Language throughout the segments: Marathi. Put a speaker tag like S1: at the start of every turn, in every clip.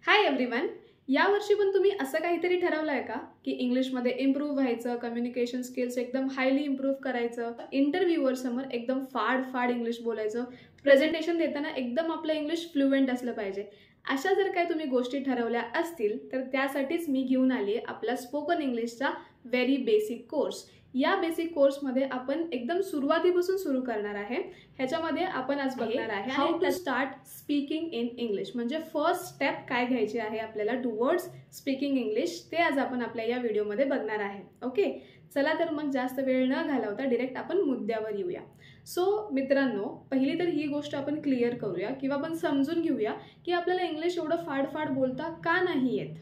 S1: Hi everyone. या वर्षी पण तुम्ही असं काहीतरी ठरवलंय का की इंग्लिशमध्ये इम्प्रूव्ह व्हायचं, कम्युनिकेशन स्किल्स एकदम हायली इम्प्रूव्ह करायचं, इंटरव्ह्यूवर समोर एकदम फाड इंग्लिश बोलायचं, प्रेझेंटेशन देताना एकदम आपलं इंग्लिश फ्लुएंट असलं पाहिजे. अशा जर काही तुम्ही गोष्टी ठरवल्या असतील तर त्यासाठीच मी घेऊन आली आहे आपला स्पोकन इंग्लिशचा व्हेरी बेसिक कोर्स. या बेसिक कोर्समध्ये आपण एकदम सुरुवातीपासून सुरू करणार आहे. ह्याच्यामध्ये आपण आज बघणार आहे how to start speaking in English, म्हणजे फर्स्ट स्टेप काय घ्यायची आहे आपल्याला टुवर्ड्स स्पीकिंग इंग्लिश, ते आज आपण आपल्या या व्हिडिओमध्ये बघणार आहे. ओके, चला तर मग जास्त वेळ न घालवता डायरेक्ट आपण मुद्द्यावर येऊया. सो मित्रांनो, पहिली तर ही गोष्ट आपण क्लिअर करूया किंवा आपण समजून घेऊया की आपल्याला इंग्लिश एवढं फाड बोलता का नाही येत.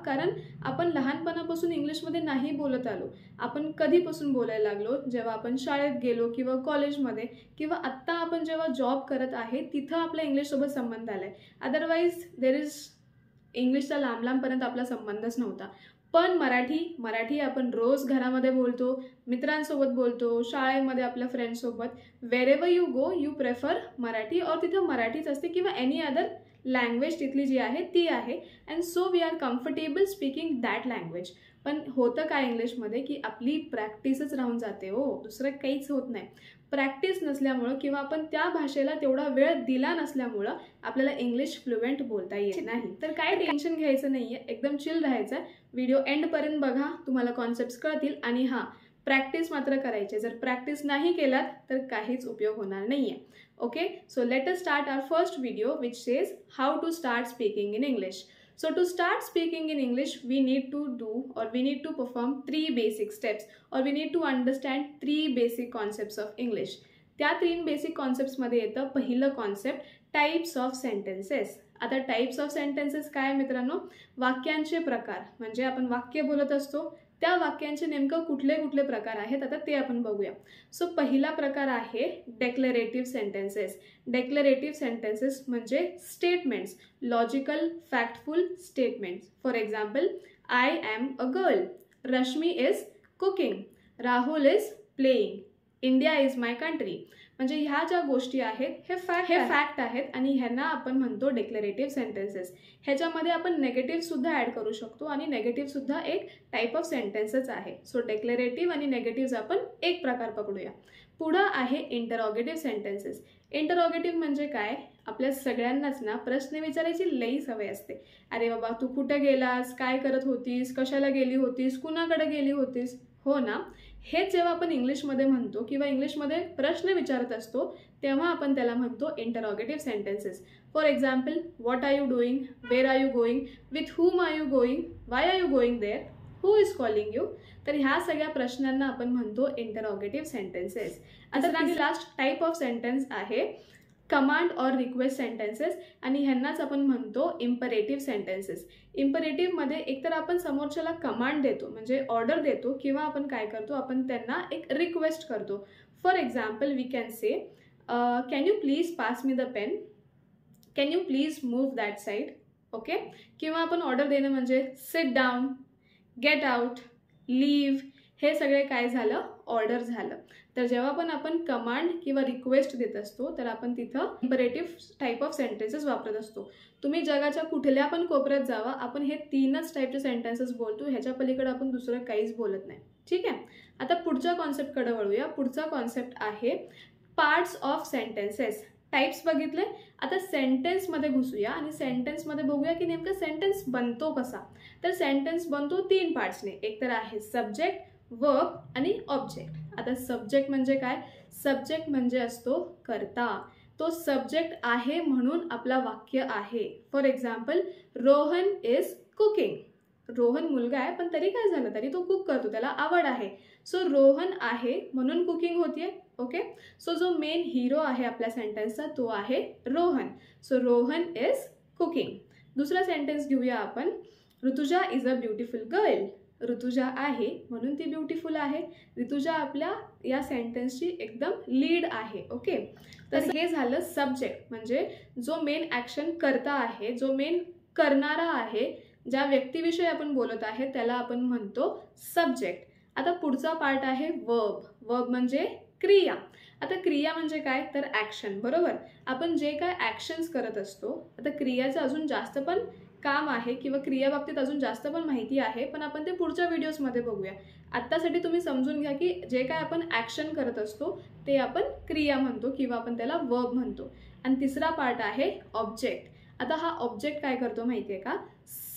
S1: कारण आपण लहानपणापासून इंग्लिशमध्ये नाही बोलत आलो. आपण कधीपासून बोलायला लागलो? जेव्हा आपण शाळेत गेलो किंवा कॉलेजमध्ये किंवा आत्ता आपण जेव्हा जॉब करत आहे तिथं आपल्या इंग्लिशसोबत संबंध आलाय. अदरवाईज देर इज इंग्लिशचा लांबपर्यंत आपला संबंधच नव्हता. पण मराठी आपण रोज घरामध्ये बोलतो, मित्रांसोबत बोलतो, शाळेमध्ये आपल्या फ्रेंड्ससोबत. Wherever you go you prefer Marathi, और तिथं मराठीच असते किंवा एनी अदर लँग्वेज तिथली जी आहे ती आहे. And so we are comfortable speaking that language. पण होतं काय इंग्लिशमध्ये की आपली प्रॅक्टिसच राहून जाते हो, दुसरं काहीच होत नाही. प्रॅक्टिस नसल्यामुळं किंवा आपण त्या भाषेला तेवढा वेळ दिला नसल्यामुळं आपल्याला इंग्लिश फ्लुएंट बोलता येत नाही. तर काय टेन्शन घ्यायचं नाही आहे, एकदम चिल राहायचं आहे. व्हिडिओ एंडपर्यंत बघा, तुम्हाला कॉन्सेप्ट्स कळतील. आणि हां, प्रॅक्टिस मात्र करायची. जर प्रॅक्टिस नाही केलात तर काहीच उपयोग होणार नाही आहे. Okay, so let us start our first video which says how to start speaking in English. So to start speaking in English, we need to do or we need to perform 3 basic steps, or we need to understand 3 basic concepts of English. त्या 3 बेसिक कॉन्सेप्ट्स मध्ये येतं पहिलं कॉन्सेप्ट टाइप्स ऑफ सेंटेन्सेस. आता टाइप्स ऑफ सेंटेन्सेस काय मित्रांनो? वाक्यांचे प्रकार. म्हणजे आपण वाक्य बोलत असतो, त्या वाक्यांचे नेमकं कुठले कुठले प्रकार आहेत आता ते आपण बघूया. सो पहिला प्रकार आहे डेक्लरेटिव्ह सेंटेन्सेस. डेक्लरेटिव्ह सेंटेन्सेस म्हणजे statements, logical factful statements. For example, I am a girl, Rashmi is cooking, Rahul is playing, India is my country. म्हणजे ह्या ज्या गोष्टी आहेत हे फॅक्ट आहेत आणि ह्यांना आपण म्हणतो डेक्लरेटिव्ह सेंटेन्सेस. ह्याच्यामध्ये आपण नेगेटिव्ह सुद्धा ॲड करू शकतो आणि नेगेटिव्ह सुद्धा एक टाईप ऑफ सेंटेन्सेस आहे. सो डेक्लरेटिव्ह आणि नेगेटिव्ह आपण एक प्रकार पकडूया. पुढं आहे इंटरॉगेटिव्ह सेंटेन्सेस. इंटरॉगेटिव्ह म्हणजे काय? आपल्या सगळ्यांनाच ना प्रश्न विचारायची लई सवय असते. अरे बाबा, तू कुठे गेलास, काय करत होतीस, कशाला गेली होतीस, कुणाकडे गेली होतीस, हो ना? हेच जेव्हा आपण इंग्लिशमध्ये म्हणतो किंवा इंग्लिशमध्ये प्रश्न विचारत असतो तेव्हा आपण त्याला म्हणतो interrogative sentences. For example, what are you doing, where are you going, with whom are you going, why are you going there, who is calling you. तर ह्या सगळ्या प्रश्नांना आपण म्हणतो इंटरॉगेटिव्ह सेंटेन्सेस. आता लास्ट टाईप ऑफ सेंटेन्स आहे कमांड ऑर रिक्वेस्ट सेंटेन्सेस आणि ह्यांनाच आपण म्हणतो इम्परेटिव्ह सेंटेन्सेस. इम्परेटिव्हमध्ये एकतर आपण समोरच्याला कमांड देतो म्हणजे ऑर्डर देतो किंवा आपण काय करतो, आपण त्यांना एक रिक्वेस्ट करतो. For example, we can say can you please pass me the pen, can you please move that side. Okay, किंवा आपण ऑर्डर देणं म्हणजे sit down, get out, leave. हे सगळे काय झालं? ऑर्डर झालं. तर जेव्हा पण आपण कमांड किंवा रिक्वेस्ट देत असतो तर आपण तिथं इम्परेटिव्ह टाईप ऑफ सेंटेन्सेस वापरत असतो. तुम्ही जगाच्या कुठल्या पण कोपऱ्यात जावा, आपण हे 3च टाईपचे सेंटेन्सेस बोलतो. ह्याच्या पलीकडे आपण दुसरं काहीच बोलत नाही. ठीक आहे, आता पुढच्या कॉन्सेप्टकडे वळूया. पुढचा कॉन्सेप्ट आहे पार्ट्स ऑफ सेंटेन्सेस. टाइप्स बघितले, आता सेंटेन्समध्ये घुसूया आणि सेंटेन्समध्ये बघूया की नेमकं सेंटेन्स बनतो कसा. तर सेंटेन्स बनतो 3 पार्ट्सने. एक तर आहे सब्जेक्ट, वर्ब आणि ऑब्जेक्ट. आता सब्जेक्ट म्हणजे काय? सब्जेक्ट म्हणजे असतो कर्ता. तो सब्जेक्ट आहे म्हणून आपला वाक्य आहे. For example, Rohan is cooking. Rohan मुलगा आहे पण तरी काय झालं, तरी तो कुक करतो, त्याला आवड आहे. सो रोहन आहे म्हणून कुकिंग होतीये. ओके, सो जो मेन हिरो आहे आपल्या सेंटेन्सचा तो आहे Rohan. So Rohan is cooking. दुसरा सेंटेन्स घेऊया आपण. Rutuja is a beautiful girl. Rutuja आहे म्हणून ती ब्युटिफुल आहे. ऋतुजा आपल्या या सेंटेन्सची एकदम लीड आहे. ओके, तर हे झालं सब्जेक्ट म्हणजे जो मेन ॲक्शन करता आहे, जो मेन करणारा आहे, ज्या व्यक्तीविषयी आपण बोलत आहे त्याला आपण म्हणतो सब्जेक्ट. आता पुढचा पार्ट आहे वर्ब. वर्ब म्हणजे क्रिया. आता क्रिया म्हणजे काय तर ॲक्शन, बरोबर. आपण जे काय ॲक्शन्स करत असतो, आता क्रियाचं अजून जास्त पण काम आहे किंवा क्रियाबाबतीत अजून जास्त पण माहिती आहे, पण आपण ते पुढच्या व्हिडिओजमध्ये बघूया. आत्तासाठी तुम्ही समजून घ्या की जे काय आपण ॲक्शन करत असतो ते आपण क्रिया म्हणतो किंवा आपण त्याला वर्ब म्हणतो. आणि तिसरा पार्ट आहे ऑब्जेक्ट. आता हा ऑब्जेक्ट काय करतो माहिती आहे का?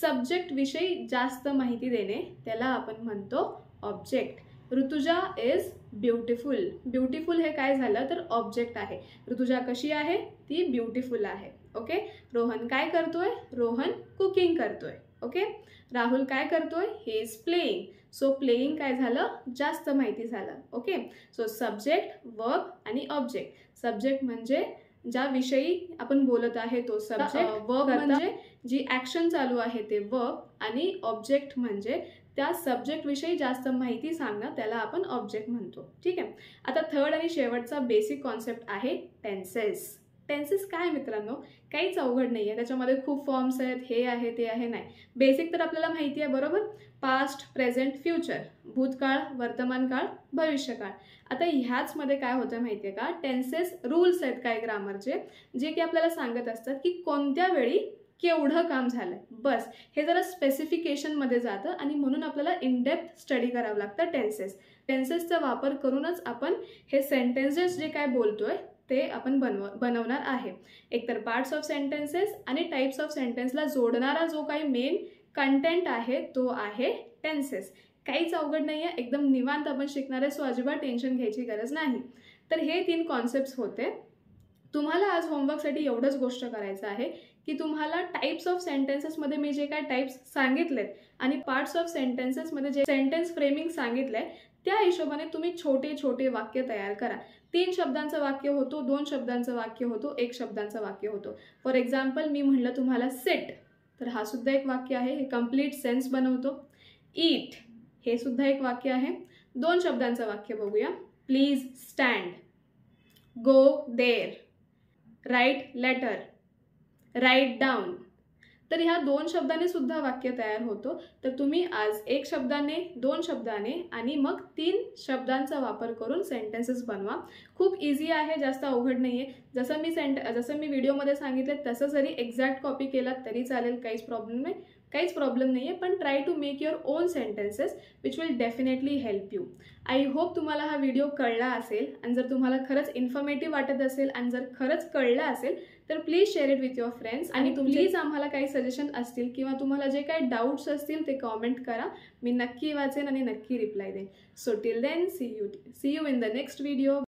S1: सब्जेक्टविषयी जास्त माहिती देणे, त्याला आपण म्हणतो object. Rutuja is beautiful. Beautiful हे काय झालं तर ऑब्जेक्ट आहे. ऋतुजा कशी आहे? ती ब्युटिफुल आहे. ओके. रोहन काय करतोय? रोहन कुकिंग करतोय. ओके. राहुल काय करतोय? He is playing. So playing काय झालं? जास्त माहिती झालं. ओके. सो सब्जेक्ट, वर्ब आणि ऑब्जेक्ट. सब्जेक्ट म्हणजे ज्या विषयी आपण बोलत आहे तो सब्जेक्ट. वर्ब म्हणजे जी ॲक्शन चालू आहे ते वर्ब. आणि ऑब्जेक्ट म्हणजे त्या सब्जेक्ट विषयी जास्त माहिती सांगणं, त्याला आपण ऑब्जेक्ट म्हणतो. ठीक आहे. आता थर्ड आणि शेवटचा बेसिक कॉन्सेप्ट आहे टेन्सेस. टेन्सेस काय मित्रांनो? काहीच अवघड नाही आहे. त्याच्यामध्ये खूप फॉर्म्स आहेत, हे आहे ते आहे, नाही. बेसिक तर आपल्याला माहिती आहे बरोबर. पास्ट, प्रेझेंट, फ्युचर, भूतकाळ, वर्तमान काळ, भविष्यकाळ. आता ह्याचमध्ये काय होतं माहिती आहे का? टेन्सेस रूल्स आहेत काय ग्रामरचे, जे की आपल्याला सांगत असतात की कोणत्या वेळी केवढं काम झालंय. बस हे जरा स्पेसिफिकेशनमध्ये जातं आणि म्हणून आपल्याला इन डेप्थ स्टडी करावं लागतं टेन्सेस. टेन्सेसचा वापर करूनच आपण हे सेंटेन्सेस जे काय बोलतोय ते आपण बनवणार आहे. एकतर पार्ट्स ऑफ सेंटेन्सेस आणि टाइप्स ऑफ सेंटेन्सला जोडणारा जो काही मेन कंटेंट आहे तो आहे टेन्सेस. काहीच अवघड नाही आहे, एकदम निवांत आपण शिकणार आहे. सो अजिबात टेन्शन घ्यायची गरज नाही. तर हे 3 कॉन्सेप्ट्स होते. तुम्हाला आज होमवर्कसाठी एवढंच गोष्ट करायचं आहे की तुम्हाला टाइप्स ऑफ सेंटेन्सेसमध्ये मी जे काय टाइप्स सांगितलेत आणि पार्ट्स ऑफ सेंटेन्सेसमध्ये जे सेंटेन्स फ्रेमिंग सांगितलंय त्या हिशोबाने तुम्ही छोटे छोटे वाक्य तयार करा. 3 शब्दांचं वाक्य होतो, 2 शब्दांचं वाक्य होतो, 1 शब्दांचं वाक्य होतो. फॉर एक्झाम्पल मी म्हणलं तुम्हाला सिट, तर हा सुद्धा एक वाक्य आहे, हे कंप्लीट सेन्स बनवतो. ईट हे सुद्धा एक वाक्य आहे. 2 शब्दांचं वाक्य बघूया. Please stand, go there, write letter, write down. तर ह्या 2 शब्दाने सुद्धा वाक्य तयार होतो. तर तुम्ही आज 1 शब्दाने, 2 शब्दाने आणि मग 3 शब्दांचा वापर करून सेंटेन्सेस बनवा. खूप इझी आहे, जास्त अवघड नाही आहे. जसं मी व्हिडिओमध्ये सांगितलं तसं जरी एक्झॅक्ट कॉपी केलात तरी चालेल, काहीच प्रॉब्लेम नाही आहे. पण try to make your own sentences which will definitely help you. I hope तुम्हाला हा व्हिडिओ कळला असेल. आणि जर तुम्हाला खरंच इन्फॉर्मेटिव्ह वाटत असेल आणि जर खरंच कळलं असेल तर please share it with your friends. आणि प्लीज आम्हाला काही सजेशन असतील किंवा तुम्हाला जे काही डाऊट्स असतील ते कॉमेंट करा. मी नक्की वाचेन आणि नक्की रिप्लाय देईन. So till then see you in the next video.